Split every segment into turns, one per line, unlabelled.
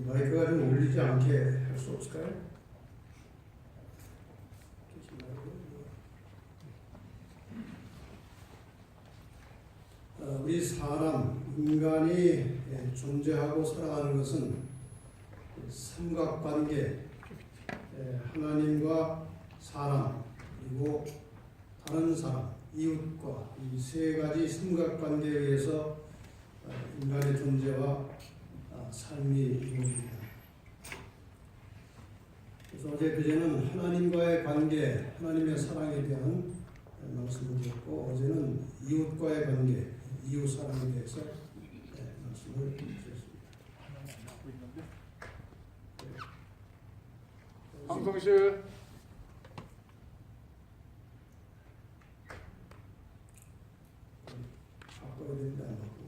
마이크가 좀 울리지 않게 할 수 없을까요? 우리 사람, 인간이 존재하고 살아가는 것은 삼각관계, 하나님과 사람, 그리고 다른 사람, 이웃과 이 세 가지 삼각관계에 의해서 인간의 존재와 삶이 이루어집니다. 그래서 어제 그제는 하나님과의 관계, 하나님의 사랑에 대한 말씀을 드렸고, 어제는 이웃과의 관계, 이웃 사랑에 대해서 말씀을 드렸습니다.
방송실
바꿔야 되는데 안 바꾸고.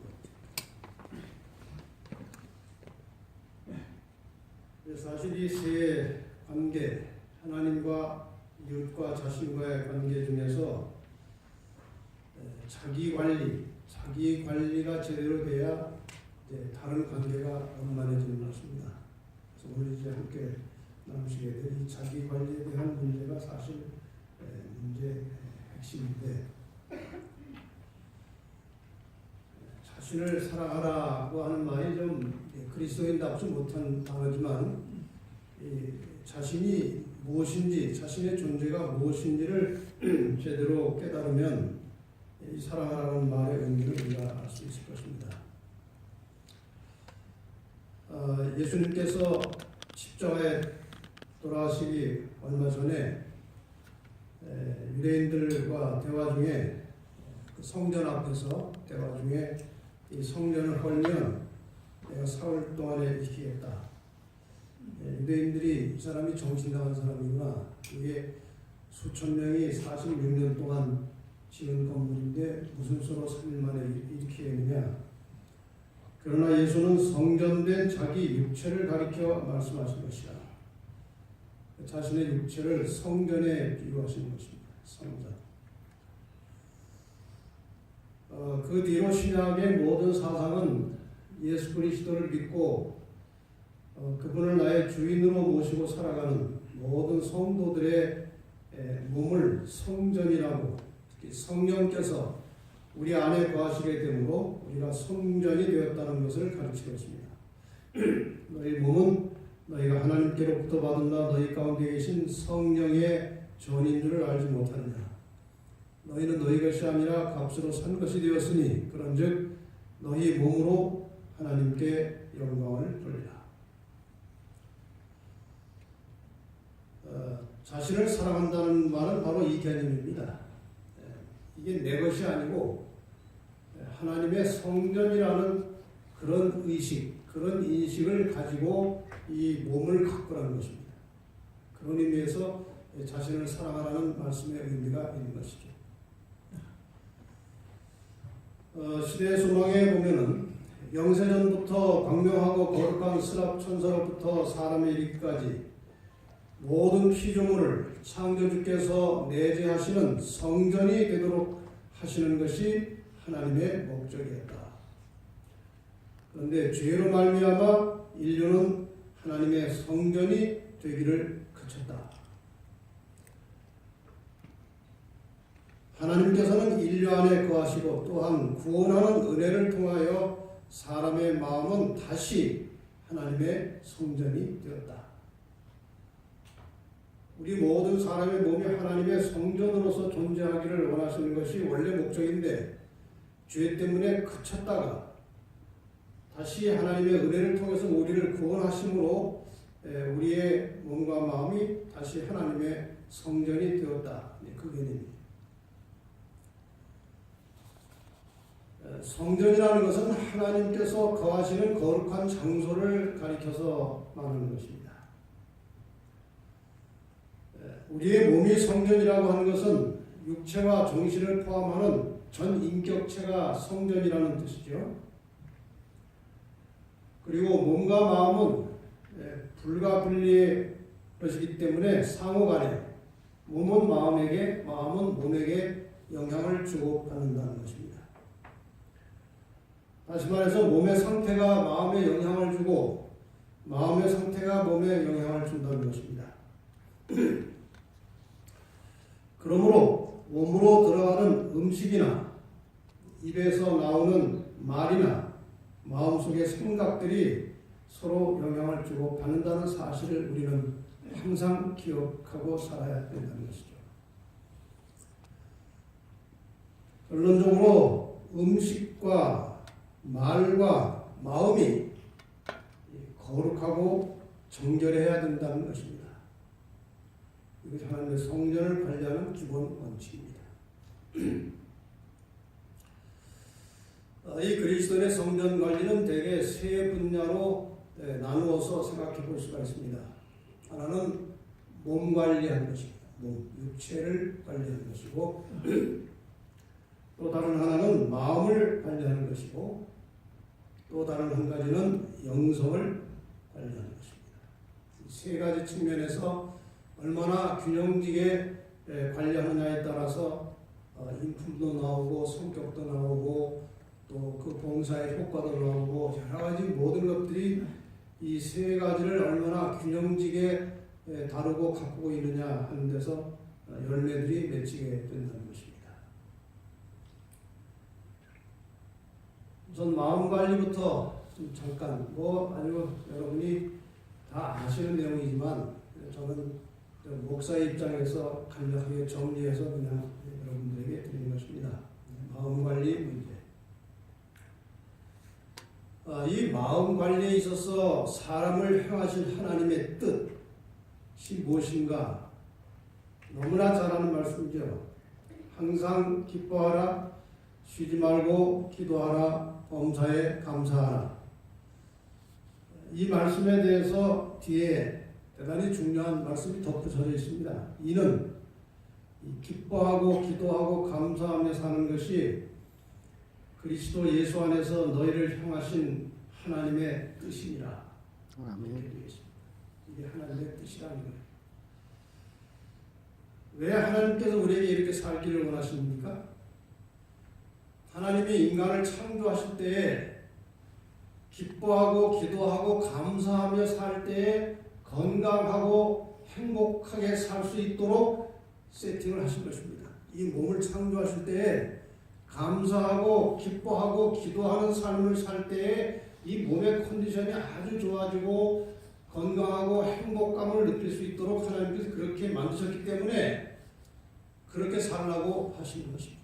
사실 이 세 관계, 하나님과 이웃과 자신과의 관계 중에서 자기 관리가 제대로 돼야 이제 다른 관계가 원만해지는 것입니다. 그래서 오늘 이제 함께 나누시게 될 이 자기 관리에 대한 문제가 사실 문제의 핵심인데, 자신을 사랑하라고 하는 말이 좀 그리스도인답지 못한 단어지만, 자신이 무엇인지, 자신의 존재가 무엇인지를 제대로 깨달으면 이 사랑하라는 말의 의미를 우리가 알 수 있을 것입니다. 예수님께서 십자가에 돌아가시기 얼마 전에 유대인들과 대화 중에, 그 성전 앞에서 대화 중에 이 성전을 헐면 내가 사흘 동안에 지키겠다. 유대인들이 이 사람이 정신 나간 사람이구나. 이게 수천 명이 46년 동안 지은 건물인데 무슨 수로 3일 만에 일으키느냐. 그러나 예수는 성전된 자기 육체를 가리켜 말씀하신 것이다. 자신의 육체를 성전에 비유하신 것입니다. 성전. 그 뒤로 신약의 모든 사상은 예수 그리스도를 믿고 그분을 나의 주인으로 모시고 살아가는 모든 성도들의 몸을 성전이라고, 특히 성령께서 우리 안에 거하시게 되므로 우리가 성전이 되었다는 것을 가르치고 있습니다. 너희 몸은 너희가 하나님께로부터 받은 너희 가운데 계신 성령의 전인 줄을 알지 못하느냐. 너희는 너희 것이 아니라 값으로 산 것이 되었으니 그런즉 너희 몸으로 하나님께 영광을 돌리라. 자신을 사랑한다는 말은 바로 이 개념입니다. 이게 내 것이 아니고 하나님의 성전이라는 그런 의식, 그런 인식을 가지고 이 몸을 가꾸라는 것입니다. 그런 의미에서 자신을 사랑하라는 말씀의 의미가 있는 것이죠. 시대의 소망에 보면은 영세전부터 광명하고 거룩한 스랍 천사로부터 사람의 이르기까지 모든 피조물을 창조주께서 내재하시는 성전이 되도록 하시는 것이 하나님의 목적이었다. 그런데 죄로 말미암아 인류는 하나님의 성전이 되기를 그쳤다. 하나님께서는 인류 안에 거하시고 또한 구원하는 은혜를 통하여 사람의 마음은 다시 하나님의 성전이 되었다. 우리 모든 사람의 몸이 하나님의 성전으로서 존재하기를 원하시는 것이 원래 목적인데, 죄 때문에 그쳤다가 다시 하나님의 은혜를 통해서 우리를 구원하심으로 우리의 몸과 마음이 다시 하나님의 성전이 되었다. 그 개념입니다. 성전이라는 것은 하나님께서 거하시는 거룩한 장소를 가리켜서 말하는 것입니다. 우리의 몸이 성전이라고 하는 것은 육체와 정신을 포함하는 전 인격체가 성전이라는 뜻이죠. 그리고 몸과 마음은 불가분리의 것이기 때문에 상호간에 몸은 마음에게, 마음은 몸에게 영향을 주고받는다는 것입니다. 다시 말해서 몸의 상태가 마음에 영향을 주고 마음의 상태가 몸에 영향을 준다는 것입니다. 그러므로 몸으로 들어가는 음식이나 입에서 나오는 말이나 마음속의 생각들이 서로 영향을 주고 받는다는 사실을 우리는 항상 기억하고 살아야 된다는 것이죠. 결론적으로 음식과 말과 마음이 거룩하고 정결해야 된다는 것입니다. 이것이 하나님의 성전을 관리하는 기본 원칙입니다. 이 그리스도의 성전 관리는 대개 세 분야로 나누어서 생각해 볼 수가 있습니다. 하나는 몸 관리하는 것입니다. 몸, 육체를 관리하는 것이고, 또 다른 하나는 마음을 관리하는 것이고, 또 다른 한 가지는 영성을 관리하는 것입니다. 세 가지 측면에서 얼마나 균형지게 관리하느냐에 따라서 인품도 나오고 성격도 나오고 또 그 봉사의 효과도 나오고 여러 가지 모든 것들이 이 세 가지를 얼마나 균형지게 다루고 가꾸고 있느냐 하는 데서 열매들이 맺히게 된다는 것입니다. 우선 마음 관리부터 좀 잠깐 아주 여러분이 다 아시는 내용이지만 저는 목사의 입장에서 간략하게 정리해서 그냥 여러분들에게 드리는 것입니다. 마음 관리 문제. 이 마음 관리에 있어서 사람을 향하신 하나님의 뜻이 무엇인가 너무나 잘 아는 말씀이죠. 항상 기뻐하라, 쉬지 말고 기도하라, 범사에 감사하라. 이 말씀에 대해서 뒤에 대단히 중요한 말씀이 덧붙여져 있습니다. 이는 기뻐하고 기도하고 감사하며 사는 것이 그리스도 예수 안에서 너희를 향하신 하나님의 뜻이니라. 이렇게 되겠습니다. 이게 하나님의 뜻이라는 거예요. 왜 하나님께서 우리에게 이렇게 살기를 원하십니까? 하나님이 인간을 창조하실 때에 기뻐하고 기도하고 감사하며 살 때에 건강하고 행복하게 살 수 있도록 세팅을 하신 것입니다. 이 몸을 창조하실 때에 감사하고 기뻐하고 기도하는 삶을 살 때에 이 몸의 컨디션이 아주 좋아지고 건강하고 행복감을 느낄 수 있도록 하나님께서 그렇게 만드셨기 때문에 그렇게 살라고 하시는 것입니다.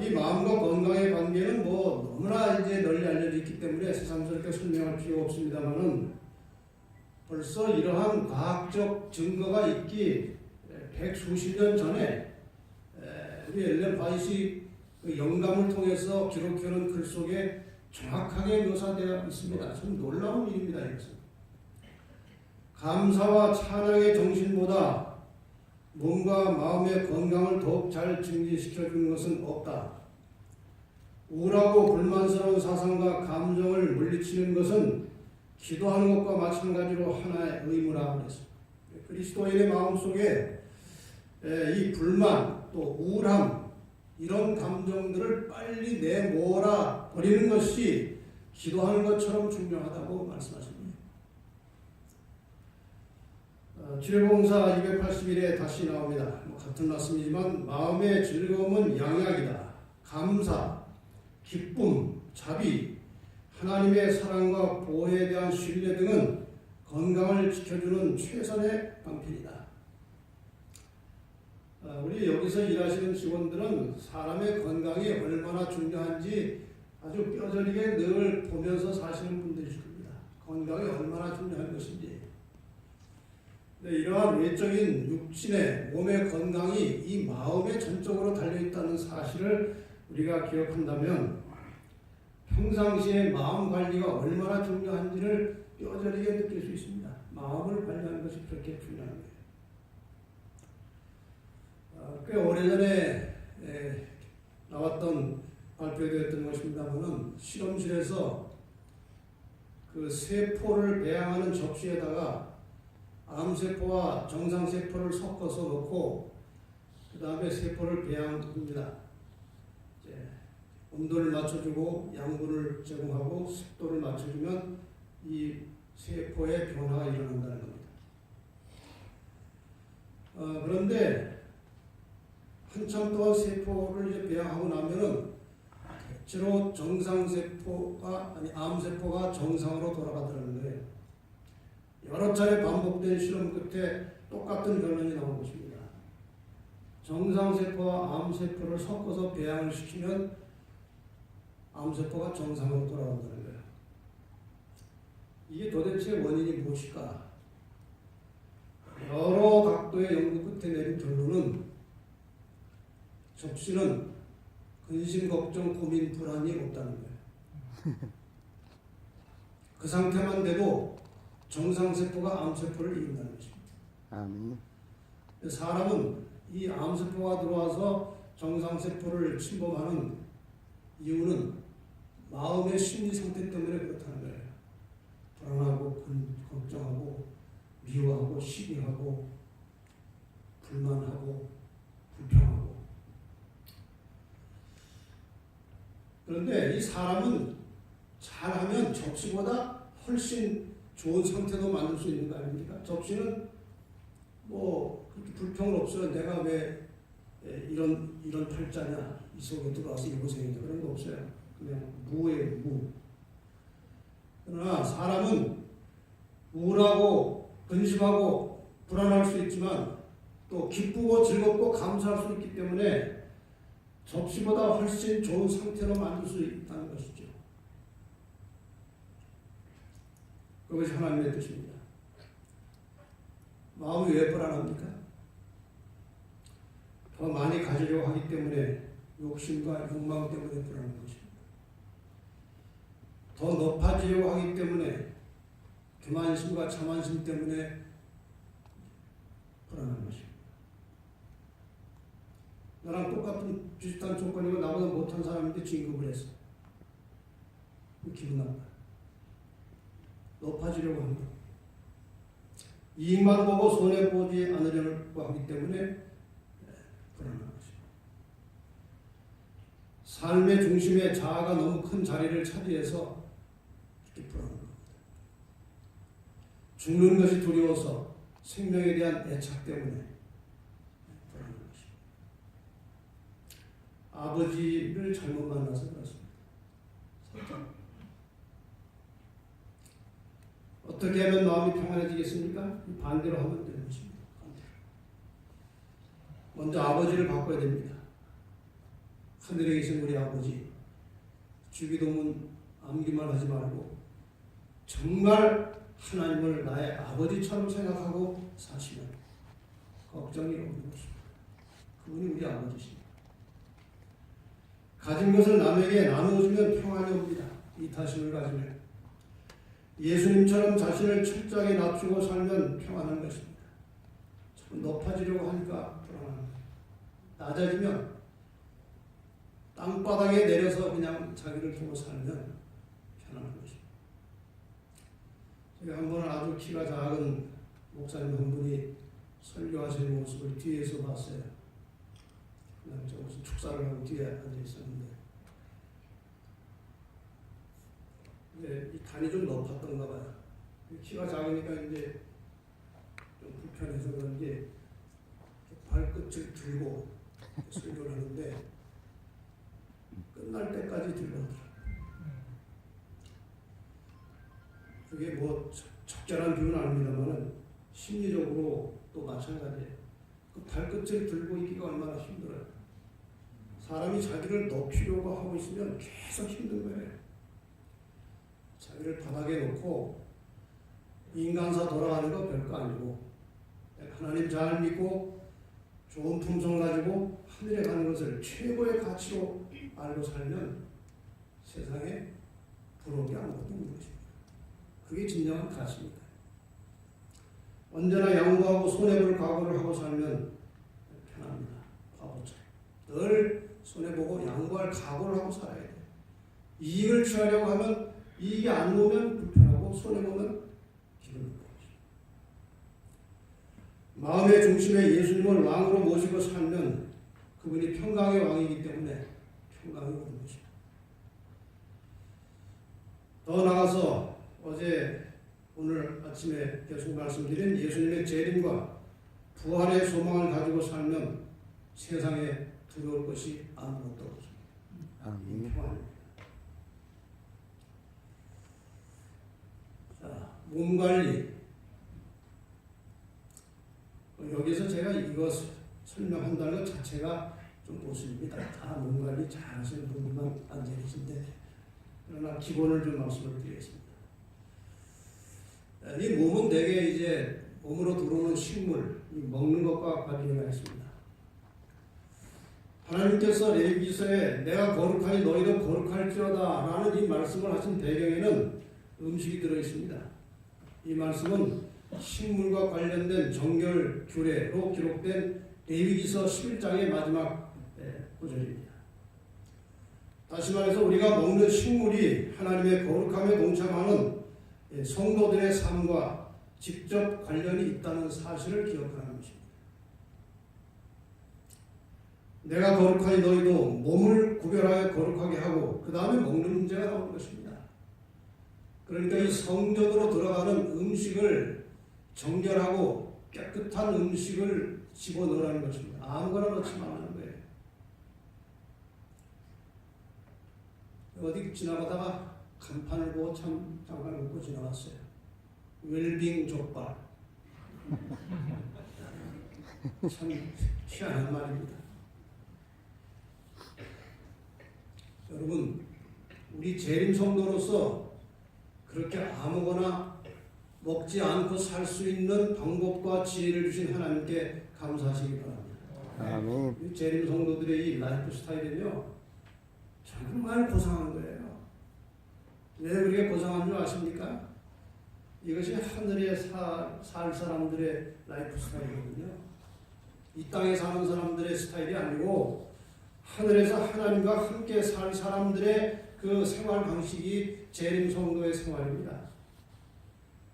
이 마음과 건강의 관계는 너무나 이제 널리 알려져 있기 때문에 세상스럽게 설명할 필요 없습니다만은 벌써 이러한 과학적 증거가 있기 백수십 년 전에 우리 엘렌 화이트이 그 영감을 통해서 기록해놓은 글 속에 정확하게 묘사되어 있습니다. 참 놀라운 일입니다. 이것은. 감사와 찬양의 정신보다 몸과 마음의 건강을 더욱 잘 증진시켜주는 것은 없다. 우울하고 불만스러운 사상과 감정을 물리치는 것은 기도하는 것과 마찬가지로 하나의 의무라 그랬습니다. 그리스도인의 마음속에 이 불만 또 우울함 이런 감정들을 빨리 내몰아 버리는 것이 기도하는 것처럼 중요하다고 말씀하십니다. 주례봉사 281에 다시 나옵니다. 같은 말씀이지만 마음의 즐거움은 양약이다. 감사, 기쁨, 자비, 하나님의 사랑과 보호에 대한 신뢰 등은 건강을 지켜주는 최선의 방편이다. 우리 여기서 일하시는 직원들은 사람의 건강이 얼마나 중요한지 아주 뼈저리게 늘 보면서 사시는 분들이실 겁니다. 건강이 얼마나 중요한 것인지. 이러한 외적인 육신의 몸의 건강이 이 마음에 전적으로 달려있다는 사실을 우리가 기억한다면 평상시에 마음 관리가 얼마나 중요한지를 뼈저리게 느낄 수 있습니다. 마음을 관리하는 것이 그렇게 중요한 거예요. 꽤 오래전에 나왔던 발표되었던 것입니다만은 실험실에서 그 세포를 배양하는 접시에다가 암세포와 정상세포를 섞어서 넣고 그 다음에 세포를 배양합니다. 온도를 맞춰주고 양분을 제공하고 습도를 맞춰주면 이 세포의 변화가 일어난다는 겁니다. 그런데 한참 동안 세포를 이제 배양하고 나면은 대체로 암세포가 정상으로 돌아가더라는 거예요. 여러 차례 반복된 실험 끝에 똑같은 결론이 나온 것입니다. 정상세포와 암세포를 섞어서 배양을 시키면 암세포가 정상으로 돌아온다는 거예요. 이게 도대체 원인이 무엇일까? 여러 각도의 연구 끝에 내린 결론은 접시는 근심, 걱정, 고민, 불안이 없다는 거예요. 그 상태만 돼도 정상세포가 암세포를 이긴다는 것입니다.
아멘.
사람은 이 암세포가 들어와서 정상세포를 침범하는 이유는 마음의 심리 상태 때문에 그렇다는 거예요. 불안하고 걱정하고 미워하고 시기하고 불만하고 불평하고. 그런데 이 사람은 잘하면 접시보다 훨씬 좋은 상태도 만들 수 있는 거 아닙니까? 접시는 뭐 그렇게 불평은 없어요. 내가 왜 이런 팔자냐, 이 속에 들어와서 이 고생이냐, 그런 거 없어요. 그냥 무예요, 무. 그러나 사람은 우울하고 근심하고 불안할 수 있지만 또 기쁘고 즐겁고 감사할 수 있기 때문에 접시보다 훨씬 좋은 상태로 만들 수 있다는 것이죠. 그것이 하나님의 뜻입니다. 마음이 왜 불안합니까? 더 많이 가지려고 하기 때문에, 욕심과 욕망 때문에 불안한 것입니다. 더 높아지려고 하기 때문에, 교만심과 자만심 때문에 불안한 것입니다. 나랑 똑같은 비슷한 조건이고 나보다 못한 사람인데 진급을 했어. 기분 나빠요. 높아지려고 합니다. 이익만 보고 손해보지 않으려고 하기 때문에 불안한 것입니다. 삶의 중심에 자아가 너무 큰 자리를 차지해서 이렇게 불안한 겁니다. 죽는 것이 두려워서 생명에 대한 애착 때문에 불안한 것입니다. 아버지를 잘못 만나서 그렇습니다. 어떻게 하면 마음이 평안해지겠습니까? 반대로 하면 되는 것입니다. 먼저 아버지를 바꿔야 됩니다. 하늘에 계신 우리 아버지, 주기도문 암기만 하지 말고 정말 하나님을 나의 아버지처럼 생각하고 사시면 걱정이 없는 것입니다. 그분이 우리 아버지십니다. 가진 것을 남에게 나누어주면 평안이 옵니다. 이 다짐을 가지면 예수님처럼 자신을 철저하게 낮추고 살면 평안한 것입니다. 자꾸 높아지려고 하니까 불안한 거예요. 낮아지면 땅바닥에 내려서 그냥 자기를 두고 살면 편안한 것입니다. 제가 한 번은 아주 키가 작은 목사님 한 분이 설교하시는 모습을 뒤에서 봤어요. 그냥 저 무슨 축사를 하고 뒤에 앉아 있었는데 이 단이 좀 높았던가 봐요. 키가 작으니까 이제 좀 불편해서 그런지 발끝을 들고 설교를 하는데 끝날 때까지 들고 하더라고요. 그게 뭐 적절한 비유는 아닙니다만 심리적으로 또 마찬가지예요. 그 발끝을 들고 있기가 얼마나 힘들어요. 사람이 자기를 높이려고 하고 있으면 계속 힘든 거예요. 자기를 바닥에 놓고 인간사 돌아가는 거 별거 아니고 하나님 잘 믿고 좋은 품성 가지고 하늘에 가는 것을 최고의 가치로 알고 살면 세상에 부러운 게 아무것도 없는 것입니다. 그게 진정한 가치입니다. 언제나 양보하고 손해볼 각오를 하고 살면 편합니다. 바보처럼 늘 손해보고 양보할 각오를 하고 살아야 돼요. 이익을 취하려고 하면 이익이 안 오면 불편하고 손해보면 기분 나쁘고. 마음의 중심에 예수님을 왕으로 모시고 살면 그분이 평강의 왕이기 때문에 평강이 오는 것입니다. 더 나아가서 오늘 아침에 계속 말씀드린 예수님의 재림과 부활의 소망을 가지고 살면 세상에 두려울 것이 아무것도 없습니다.
아멘.
자, 몸 관리. 여기서 제가 이거 설명한다는 것 자체가 좀 보수입니다. 다 몸 관리 잘 하시는 분들만 앉아 계신데, 그러나 기본을 좀 말씀을 드리겠습니다. 이 몸은 대개 이제 몸으로 들어오는 식물, 먹는 것과 관계가 있습니다. 하나님께서 레위기서에 내가 거룩하니 너희도 거룩할지어다 라는 이 말씀을 하신 배경에는 음식이 들어있습니다. 이 말씀은 식물과 관련된 정결 규례로 기록된 레위기서 11장의 마지막 구절입니다. 다시 말해서 우리가 먹는 식물이 하나님의 거룩함에 동참하는 성도들의 삶과 직접 관련이 있다는 사실을 기억하는 것입니다. 내가 거룩하니 너희도 몸을 구별하여 거룩하게 하고 그 다음에 먹는 문제가 나오는 것입니다. 그러니까 이 성전으로 들어가는 음식을 정결하고 깨끗한 음식을 집어넣으라는 것입니다. 아무거나 넣지 말라는 거예요. 어디 지나가다가 간판을 보고 잠깐 웃고 지나갔어요. 웰빙 족발. 참 희한한 말입니다. 여러분, 우리 재림 성도로서 그렇게 아무거나 먹지 않고 살 수 있는 방법과 지혜를 주신 하나님께 감사하시기 바랍니다.
아멘.
재림 성도들의 이 라이프 스타일은요, 정말 고상한 거예요. 왜 우리가 고상한 줄 아십니까? 이것이 하늘에 살 사람들의 라이프 스타일이거든요. 이 땅에 사는 사람들의 스타일이 아니고 하늘에서 하나님과 함께 살 사람들의 그 생활 방식이 재림 성도의 생활입니다.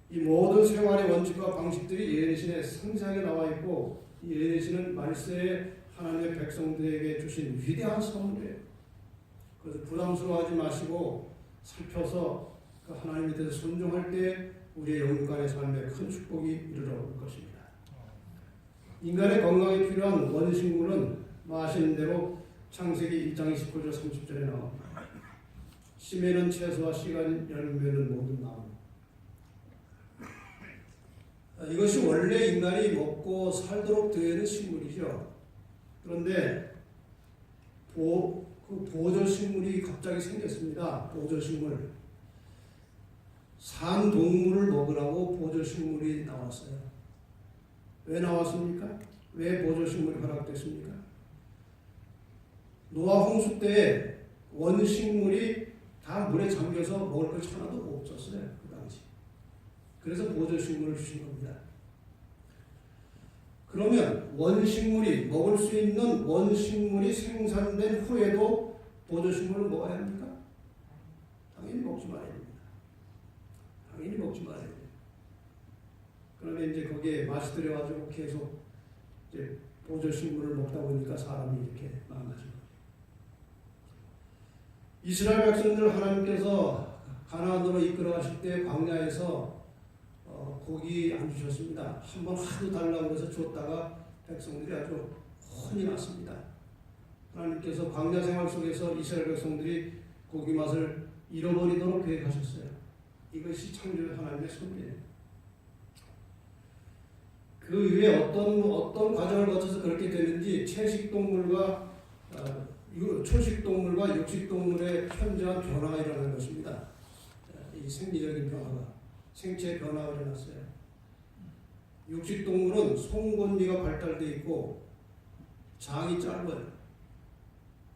이 모든 생활의 원칙과 방식들이 예언신에 상세하게 나와 있고, 이 예언신은 말세에 하나님의 백성들에게 주신 위대한 선물이에요. 그래서 부담스러워하지 마시고 살펴서 그 하나님 밑에서 순종할 때 우리의 영육간의 삶에 큰 축복이 이르러 올 것입니다. 인간의 건강에 필요한 원식물은 아시는 대로 창세기 1장 29절 30절에 나옵니다. 씨에는 채소와 씨가 열매는 모든 나무. 이것이 원래 인간이 먹고 살도록 되어 있는 식물이죠. 그런데 그 보조식물이 갑자기 생겼습니다. 보조식물. 산 동물을 먹으라고 보조식물이 나왔어요. 왜 나왔습니까? 왜 보조식물이 허락됐습니까? 노아 홍수 때 원식물이 다 물에 잠겨서 먹을 것 하나도 없었어요. 그 당시. 그래서 보조식물을 주신 겁니다. 그러면 원식물이 먹을 수 있는 원식물이 생산된 후에도 보조식물을 먹어야 합니까? 당연히 먹지 말아야 됩니다. 당연히 먹지 말아야 돼요. 그러면 이제 거기에 맛이 들여가지고 계속 이제 보조식물을 먹다 보니까 사람이 이렇게 망가진 거죠. 이스라엘 백성들 하나님께서 가나안으로 이끌어가실 때 광야에서 고기 안 주셨습니다. 한번 하도 달라고 해서 줬다가 백성들이 아주 혼이 났습니다. 하나님께서 광야 생활 속에서 이스라엘 백성들이 고기 맛을 잃어버리도록 계획하셨어요. 이것이 창조 하나님의 섭리예요. 그 이후에 어떤 과정을 거쳐서 그렇게 되는지 초식동물과 육식동물의 현저한 변화가 일어나는 것입니다. 이 생리적인 변화가, 생체의 변화가 일어났어요. 육식동물은 송곳니가 발달되어 있고 장이 짧아요.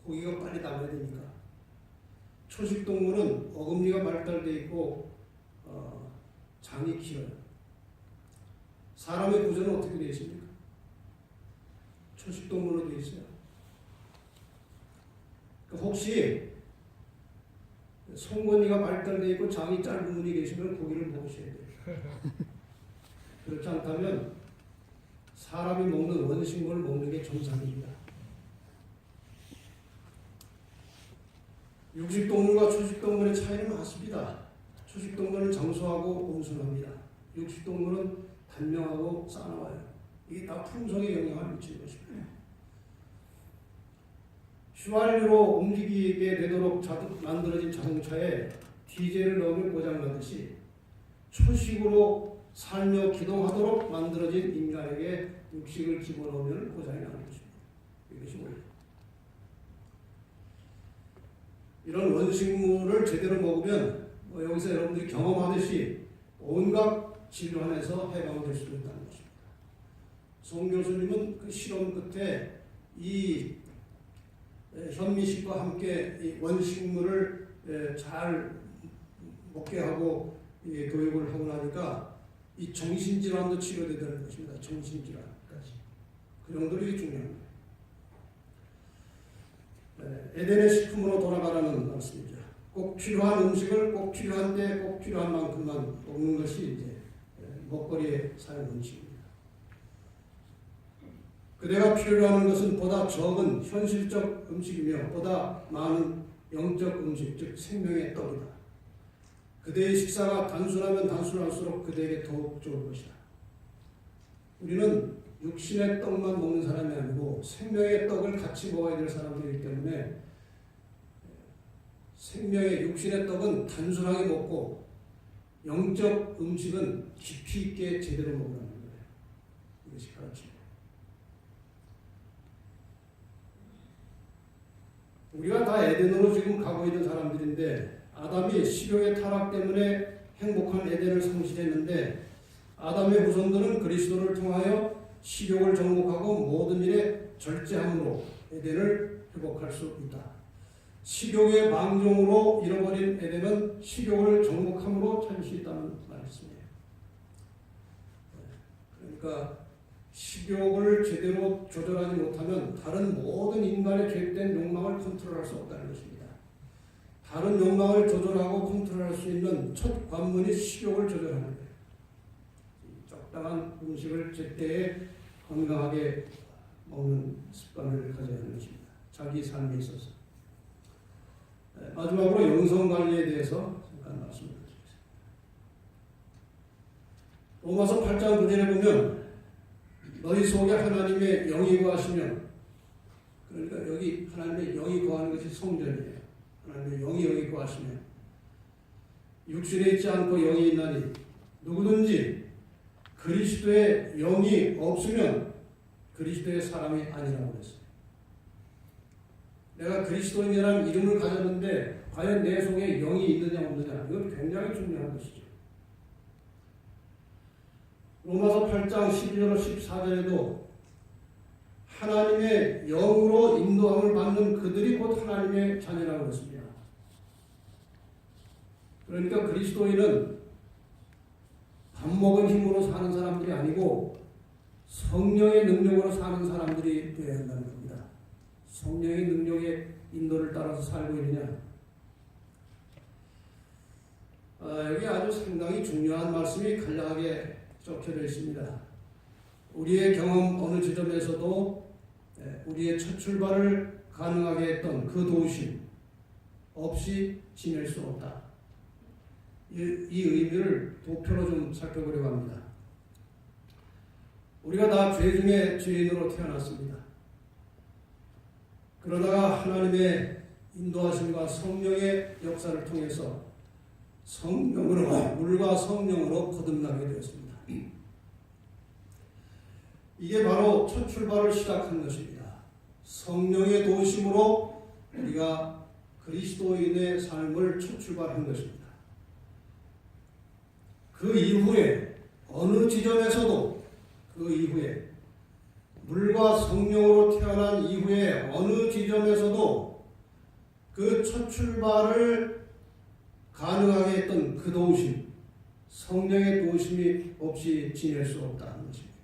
고기가 빨리 나가야 되니까. 초식동물은 어금니가 발달되어 있고 장이 길어요. 사람의 구조는 어떻게 되어 있습니까? 초식동물로 되어 있어요. 혹시 송곳니가 발달되어 있고 장이 짧은 분이 계시면 고기를 먹으셔야 돼요. 그렇지 않다면 사람이 먹는 원식물을 먹는 게 정상입니다. 육식동물과 초식동물의 차이는 많습니다. 초식동물은 장수하고 온순합니다. 육식동물은 단명하고 싸나워요. 이게 다 품성에 영향을 미치는 것입니다. 휘발유로 움직이게 되도록 만들어진 자동차에 디젤을 넣으면 고장나듯이 초식으로 살며 기동하도록 만들어진 인간에게 육식을 집어넣으면 고장이 나는 것입니다. 이것이 원리. 이런 원식물을 제대로 먹으면 여기서 여러분들이 경험하듯이 온갖 질환에서 해방될 수 있다는 것입니다. 송 교수님은 그 실험 끝에 이 현미식과 함께 이 원식물을 잘 먹게 하고 교육을 하고 나니까 이 정신질환도 치료되는 것입니다. 정신질환까지. 그 정도로 이게 중요합니다. 에덴의 식품으로 돌아가라는 말씀이죠. 꼭 필요한 음식을 꼭 필요한 때 꼭 필요한 만큼만 먹는 것이 이제 먹거리의 사용 원칙입니다. 그대가 필요로 하는 것은 보다 적은 현실적 음식이며 보다 많은 영적 음식, 즉 생명의 떡이다. 그대의 식사가 단순하면 단순할수록 그대에게 더욱 좋을 것이다. 우리는 육신의 떡만 먹는 사람이 아니고 생명의 떡을 같이 먹어야 될 사람들이기 때문에 생명의 육신의 떡은 단순하게 먹고 영적 음식은 깊이 있게 제대로 먹으라는 거예요. 이것이 가르칩니다. 우리가 다 에덴으로 지금 가고 있는 사람들인데 아담이 식욕의 타락 때문에 행복한 에덴을 상실했는데 아담의 후손들은 그리스도를 통하여 식욕을 정복하고 모든 일에 절제함으로 에덴을 회복할 수 있다. 식욕의 방종으로 잃어버린 에덴은 식욕을 정복함으로 찾을 수 있다는 말씀이에요. 그러니까 식욕을 제대로 조절하지 못하면 다른 모든 인간의 죄된 욕망을 컨트롤할 수 없다는 것입니다. 다른 욕망을 조절하고 컨트롤할 수 있는 첫 관문이 식욕을 조절하는 거예요. 적당한 음식을 제때에 건강하게 먹는 습관을 가져야 하는 것입니다. 자기 삶에 있어서. 마지막으로 영성관리에 대해서 잠깐 말씀드리겠습니다. 로마서 8장 9절에 보면 너희 속에 하나님의 영이 거하시며, 그러니까 여기 하나님의 영이 거하는 것이 성전이에요. 하나님의 영이 거하시며 육신에 있지 않고 영이 있나니 누구든지 그리스도의 영이 없으면 그리스도의 사람이 아니라고 그랬어요. 내가 그리스도인이라는 이름을 가졌는데 과연 내 속에 영이 있느냐 없느냐, 이건 굉장히 중요한 것이죠. 로마서 8장 12절 14절에도 하나님의 영으로 인도함을 받는 그들이 곧 하나님의 자녀라고 했습니다. 그러니까 그리스도인은 밥 먹은 힘으로 사는 사람들이 아니고 성령의 능력으로 사는 사람들이 되어야 한다는 겁니다. 성령의 능력의 인도를 따라서 살고 있느냐. 여기 아주 상당히 중요한 말씀이 간략하게 적혀져 있습니다. 우리의 경험 어느 지점에서도 우리의 첫 출발을 가능하게 했던 그 도우심 없이 지낼 수 없다. 이 의미를 도표로 좀 살펴보려고 합니다. 우리가 다 죄 중에 죄인으로 태어났습니다. 그러다가 하나님의 인도하심과 성령의 역사를 통해서 성령으로, 물과 성령으로 거듭나게 되었습니다. 이게 바로 첫 출발을 시작한 것입니다. 성령의 도우심으로 우리가 그리스도인의 삶을 첫 출발한 것입니다. 그 이후에 어느 지점에서도 그 이후에 물과 성령으로 태어난 이후에 어느 지점에서도 그 첫 출발을 가능하게 했던 그 도우심, 성령의 도우심이 없이 지낼 수 없다는 것입니다.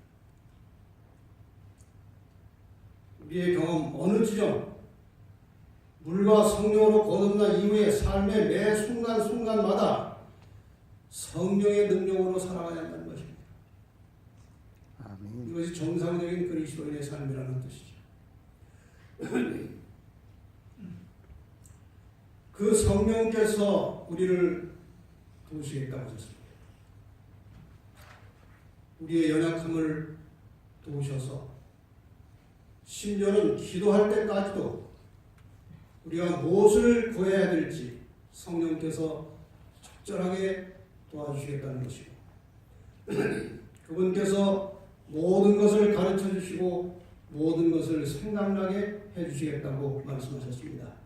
우리의 경험 어느 지점, 물과 성령으로 거듭난 이후의 삶의 매 순간순간마다 성령의 능력으로 살아가야 한다는 것입니다.
아멘.
이것이 정상적인 그리스도인의 삶이라는 뜻이죠. 그 성령께서 우리를 도우시겠다고 하셨습니다. 우리의 연약함을 도우셔서 심지어는 기도할 때까지도 우리가 무엇을 구해야 될지 성령께서 적절하게 도와주시겠다는 것이고 그분께서 모든 것을 가르쳐 주시고 모든 것을 생각나게 해주시겠다고 말씀하셨습니다.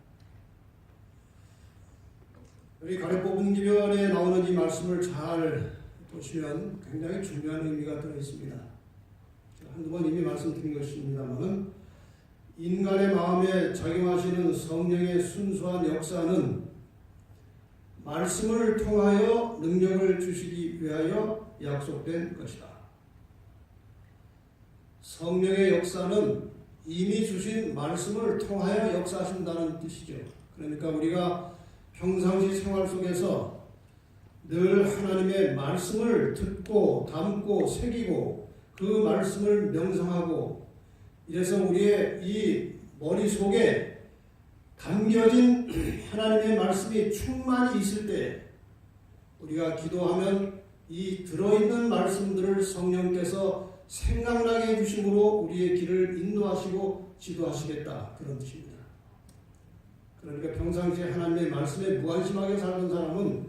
우리 가래법은기변에 나오는 이 말씀을 잘 보시면 굉장히 중요한 의미가 들어있습니다. 한두 번 이미 말씀드린 것입니다만 인간의 마음에 작용하시는 성령의 순수한 역사는 말씀을 통하여 능력을 주시기 위하여 약속된 것이다. 성령의 역사는 이미 주신 말씀을 통하여 역사하신다는 뜻이죠. 그러니까 우리가 평상시 생활 속에서 늘 하나님의 말씀을 듣고 담고 새기고 그 말씀을 명상하고 이래서 우리의 이 머릿속에 담겨진 하나님의 말씀이 충만히 있을 때 우리가 기도하면 이 들어있는 말씀들을 성령께서 생각나게 해주심으로 우리의 길을 인도하시고 지도하시겠다 그런 뜻입니다. 그러니까 평상시에 하나님의 말씀에 무관심하게 살던 사람은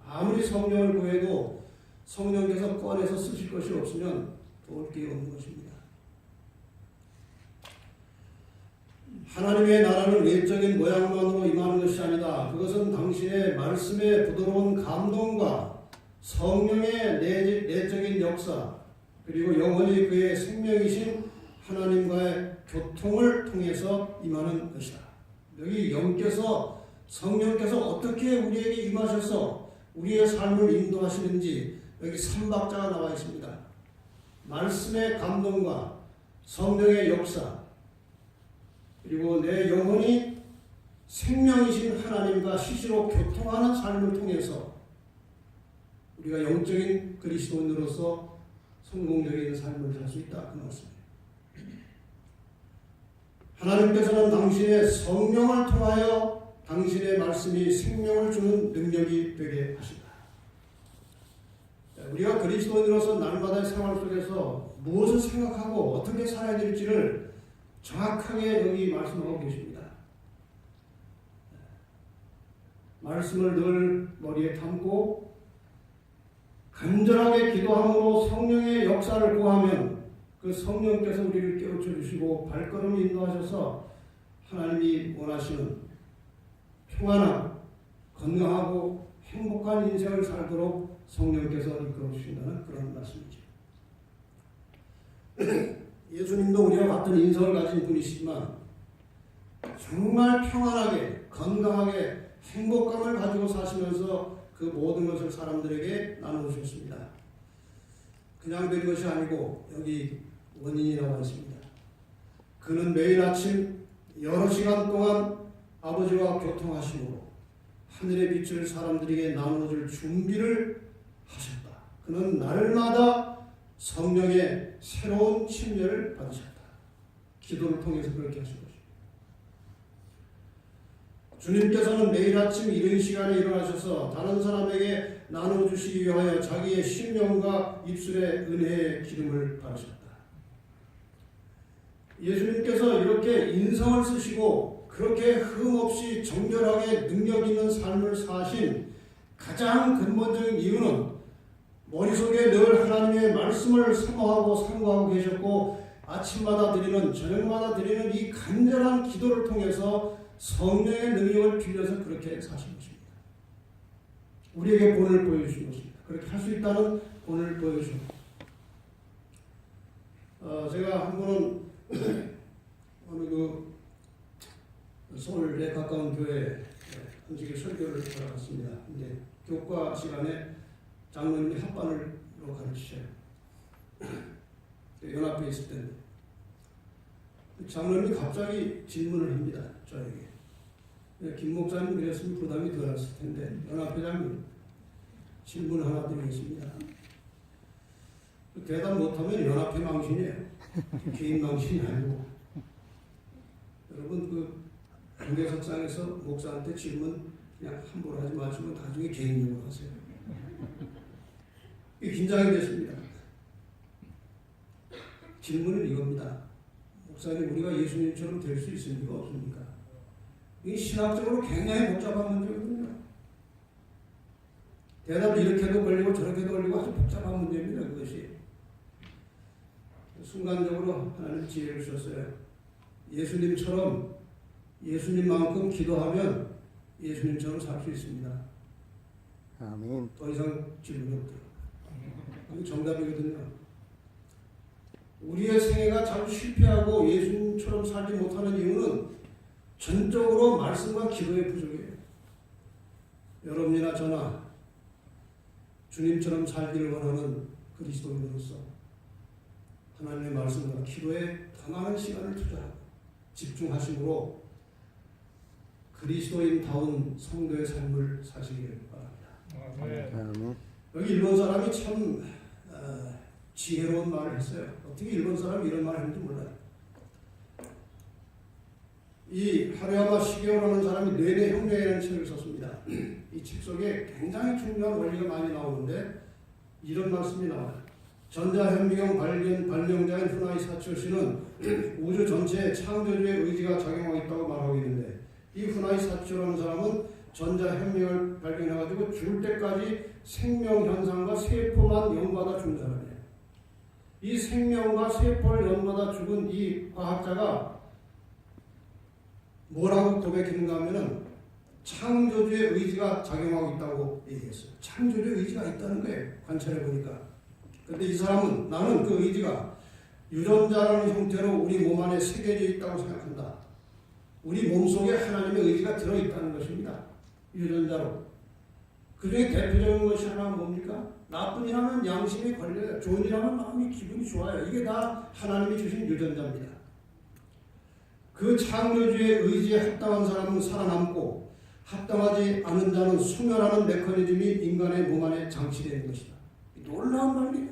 아무리 성령을 구해도 성령께서 꺼내서 쓰실 것이 없으면 도울 게 없는 것입니다. 하나님의 나라는 외적인 모양만으로 임하는 것이 아니다. 그것은 당신의 말씀에 부드러운 감동과 성령의 내적인 역사 그리고 영원히 그의 생명이신 하나님과의 교통을 통해서 임하는 것이다. 여기 영께서 성령께서 어떻게 우리에게 임하셔서 우리의 삶을 인도하시는지 여기 3박자가 나와 있습니다. 말씀의 감동과 성령의 역사 그리고 내 영혼이 생명이신 하나님과 시시로 교통하는 삶을 통해서 우리가 영적인 그리스도인으로서 성공적인 삶을 살 수 있다 그 말씀이에요. 하나님께서는 당신의 성령을 통하여 당신의 말씀이 생명을 주는 능력이 되게 하신다. 우리가 그리스도인으로서 날마다의 생활 속에서 무엇을 생각하고 어떻게 살아야 될지를 정확하게 여기 말씀하고 계십니다. 말씀을 늘 머리에 담고 간절하게 기도함으로 성령의 역사를 구하면 그 성령께서 우리를 깨우쳐 주시고 발걸음을 인도하셔서 하나님이 원하시는 평안한 건강하고 행복한 인생을 살도록 성령께서 이끌어 주신다는 그런 말씀이죠. 예수님도 우리와 같은 인성을 가진 분이시지만 정말 평안하게 건강하게 행복감을 가지고 사시면서 그 모든 것을 사람들에게 나누셨습니다. 그냥 된 것이 아니고 여기 원인이 나와 있습니다. 그는 매일 아침 여러 시간 동안 아버지와 교통하심으로 하늘의 빛을 사람들에게 나누어줄 준비를 하셨다. 그는 날마다 성령의 새로운 침례를 받으셨다. 기도를 통해서 그렇게 하신 것입니다. 주님께서는 매일 아침 이른 시간에 일어나셔서 다른 사람에게 나눠주시기 위하여 자기의 심령과 입술에 은혜의 기름을 바르셨다. 예수님께서 이렇게 인성을 쓰시고 그렇게 흠없이 정결하게 능력 있는 삶을 사신 가장 근본적인 이유는 머릿속에 늘 하나님의 말씀을 사모하고 상고하고 계셨고 아침마다 드리는 저녁마다 드리는 이 간절한 기도를 통해서 성령의 능력을 빌려서 그렇게 사신 것입니다. 우리에게 본을 보여주신 것입니다. 그렇게 할 수 있다는 본을 보여주신 제가 한 번은 어느 그 서울에 가까운 교회에 한식의 설교를 들어갔습니다. 근데 교과 시간에 장로님이 합반으로 가르치셔요. 연합회 있을 때는 장로님이 갑자기 질문을 합니다. 저에게. 김 목사님 그랬으면 부담이 덜했을 텐데 연합회장님 질문 하나 드리겠습니다. 대답 못하면 연합회 망신이에요. 개인 망신이 아니고. 여러분 그 공개석상에서 목사한테 질문 그냥 함부로 하지 마시고 나중에 개인적으로 하세요. 이게 긴장이 됐습니다. 질문은 이겁니다. 목사님, 우리가 예수님처럼 될 수 있습니까? 없습니까? 이게 신학적으로 굉장히 복잡한 문제거든요. 대답을 이렇게도 걸리고 저렇게도 걸리고 아주 복잡한 문제입니다. 그것이. 순간적으로 하나님 지혜를 주셨어요. 예수님처럼 예수님만큼 기도하면 예수님처럼 살 수 있습니다.
아멘.
더 이상 질문이 없더라고요. 이게 정답이거든요. 우리의 생애가 자주 실패하고 예수님처럼 살지 못하는 이유는 전적으로 말씀과 기도의 부족이에요. 여러분이나 저나 주님처럼 살기를 원하는 그리스도인으로서 하나님의 말씀과 기도에 더 많은 시간을 투자하고 집중하심으로 그리스도인다운 성도의 삶을 사시길 바랍니다.
아멘.
여기 일본 사람이 참 지혜로운 말을 했어요. 어떻게 일본 사람이 이런 말을 했는지 몰라요. 이 하루야마 시게오라는 사람이 뇌내 혁명이라는 책을 썼습니다. 이 책 속에 굉장히 중요한 원리가 많이 나오는데 이런 말씀이 나와요. 전자현미경 발명자인 후나이 사치오 씨는 우주 전체에 창조주의 의지가 작용하고 있다고 말하고 있는데 이 후나이 사치오라는 사람은 전자현미경을 발견해가지고 죽을 때까지 생명현상과 세포만 연구하다 죽은 사람이에요. 이 생명과 세포를 연구하다 죽은 이 과학자가 뭐라고 고백했는가 하면은 창조주의 의지가 작용하고 있다고 얘기했어요. 창조주의 의지가 있다는 거예요. 관찰해 보니까. 근데 이 사람은 나는 그 의지가 유전자라는 형태로 우리 몸 안에 새겨져 있다고 생각한다. 우리 몸속에 하나님의 의지가 들어있다는 것입니다. 유전자로. 그 중에 대표적인 것이 하나 뭡니까? 나쁜 일하면 양심이 걸려요. 좋은 일하면 마음이 기분이 좋아요. 이게 다 하나님이 주신 유전자입니다. 그 창조주의 의지에 합당한 사람은 살아남고 합당하지 않은 자는 소멸하는 메커니즘이 인간의 몸 안에 장치되는 것이다. 놀라운 말이에요.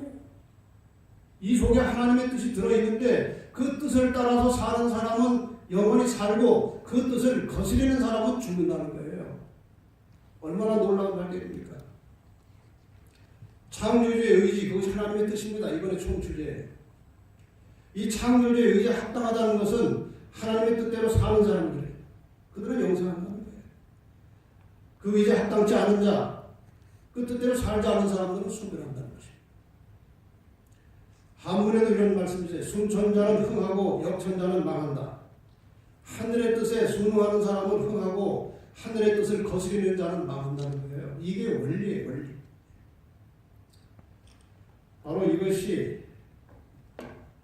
이 속에 하나님의 뜻이 들어있는데 그 뜻을 따라서 사는 사람은 영원히 살고 그 뜻을 거스리는 사람은 죽는다는 거예요. 얼마나 놀라운 말들입니까? 창조주의 의지, 그것이 하나님의 뜻입니다. 이번에 총주제에. 이 창조주의 의지에 합당하다는 것은 하나님의 뜻대로 사는 사람들이에요. 그들은 영생한다는 거예요. 그 의지에 합당치 않은 자, 그 뜻대로 살지 않은 사람들은 소멸한다는 것이에요. 한문에도 이런 말씀이 있어요. 순천자는 흥하고 역천자는 망한다. 하늘의 뜻에 순응하는 사람은 흥하고 하늘의 뜻을 거스리는 자는 망한다는 거예요. 이게 원리예요, 원리. 바로 이것이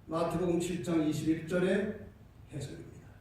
마태복음 7장 21절의 해석입니다.